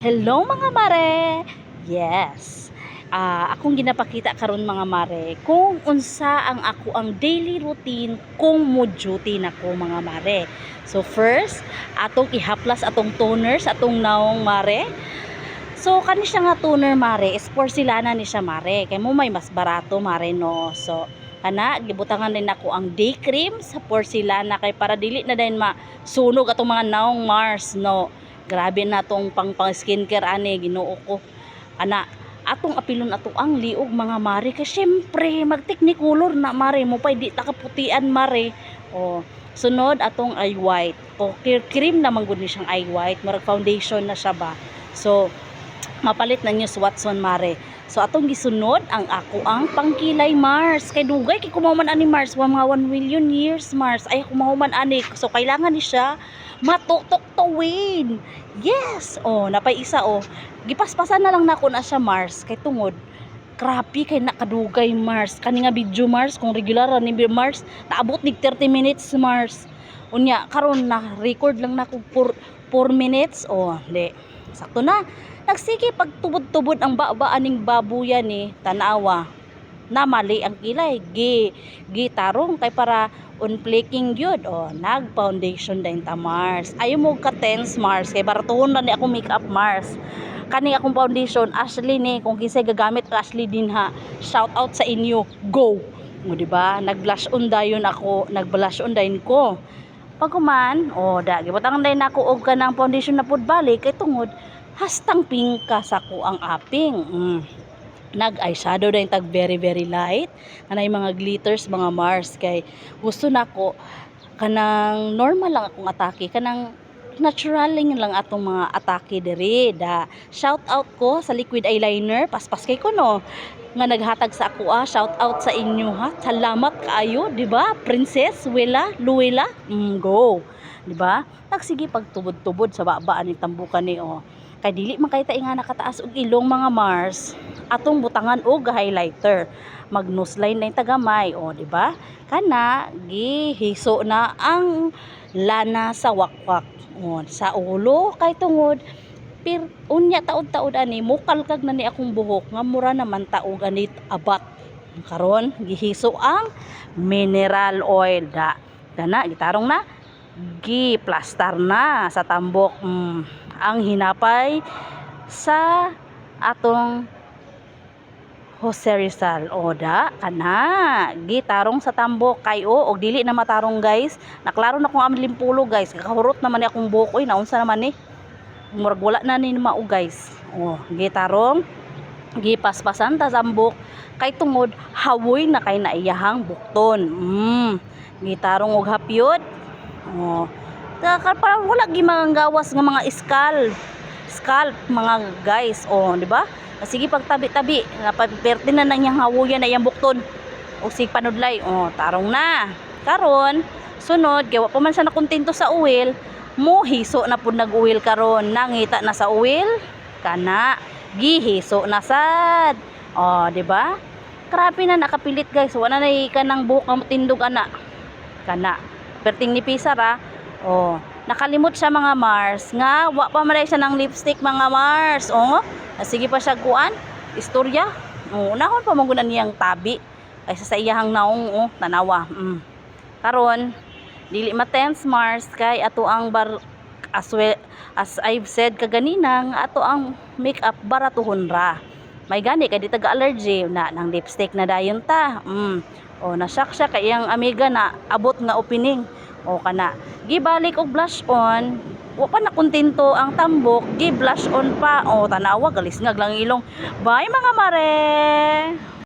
Hello mga mare! Yes. Akong ginapakita karon mga mare kung unsa ang daily routine kung mo duty nako mga mare. So first, atong ihaplas atong toner sa atong naong mare. So kani siya nga toner mare, is porcelana ni siya mare. Kay mo may mas barato mare no. So gibutangan din ako ang day cream sa porcelana kay para dili na din masunog atong mga naong Mars no. Grabe na tong pang skincare ani Ginoo ko. Atong apilon ato ang liog mga mare kay syempre mag-technicolor na mare mo pay di ta kaputian mare. Sunod atong eye white. Cream naman gud ni siyang eye white, murag foundation na siya ba. So mapalit na niyo sa Watson mare. So atong gisunod ang pangkilay Mars. Kay dugay kay kumahuman ani Mars, mga 1 million years Mars. Ay kumahuman ani. So kailangan ni siya matuktok-tuwin. Yes. Napay isa Gipaspasan na lang nako na siya Mars kay tungod grabe kay nakadugay Mars. Kani nga video Mars kung regular ni Mars, naabot nig 30 minutes Mars. Unya karon na record lang nako 4 minutes. Di. Sakto na. Nagsige pagtubod-tubod ang aning babuyan ni tanawa. Na mali ang kilay. Gitarong kay para on flaking gyud. Nag foundation din ta Mars. Ayo mo ka tense Mars kay baratuhon na ni ako makeup Mars. Kani akong foundation Ashley ni kung kinsay gagamit Ashley din ha. Shout out sa inyo. Go. Mo di ba? Nag-blush on dayon ako, nag-blush on dayon ko. Pagkuman, gibutang dayon nako og kanang foundation na pud balik kay tungod hastang pingka sa ko ang aping. Nag eyeshadow din tag very very light. Kanay mga glitters mga Mars kay gusto nako kanang normal lang akong atake, kanang naturaling lang atong mga atake diri. Shout out ko sa liquid eyeliner, paspas kay ko no nga naghatag sa ako. Shout out sa inyo ha. Salamat kaayo, di ba? Princess Luela, go. Di ba? Nagsige pagtubod-tubod sa baba ni tambukan ni kay dili man kay ta nga nakataas og ilong mga Mars. Atong butangan og highlighter. Mag nose line na tagamay, di ba? Kana gihiso na ang lana sa wakwak. Sa ulo kay tungod unya taod-taod ani mukalkag na ni akong buhok nga mura naman taog anit abat. Karon gihiso ang mineral oil kana gitarong na giplastar na sa tambok. Ang hinapay sa atong Jose Rizal kana gitarong sa tambok kay og dili na matarong guys. Naklaro na kung ang limpulo guys, kakahurot naman ni akong buhok. Naunsa naman ni murag wala na ni mao guys. Gitarong gipaspasan ta tambok kay tungod hawoy na kay naiyahang bukton. Gitarong og hapyod. Para wala gimanggawas nga mga scalp mga guys. Di ba? Sige pagtabi-tabi napaperte na nang hawoyan na iyang bukton o sig panudlay. Tarong na karon sunod kay wa pa man siya nakontento sa oil, hiso na pud nag-oil karon. Nangita na sa oil kana gihiso na sad. Di ba? Grabe na nakapilit guys. Wala na kanang buhok nga tindog kana perting ni Pisara. Nakalimot siya mga Mars nga wa pa man siya ng lipstick mga Mars. Sige pa siya kuan istorya. Unahon pa mangunan niyang tabi ay sa iyahang naong tanawa. Karon dili ma-tense Mars kay ato ang as I've said kaganina nga ato ang makeup baratuhon ra. May gani kay di taga allergy na ng lipstick na dayon ta. Nashock siya kay iyang amiga na abot nga opening. Kana gibalik og blush on, wa pa na kontento ang tambok, gi blush on pa. Tanawa galisngag lang ilong. Bye mga mare.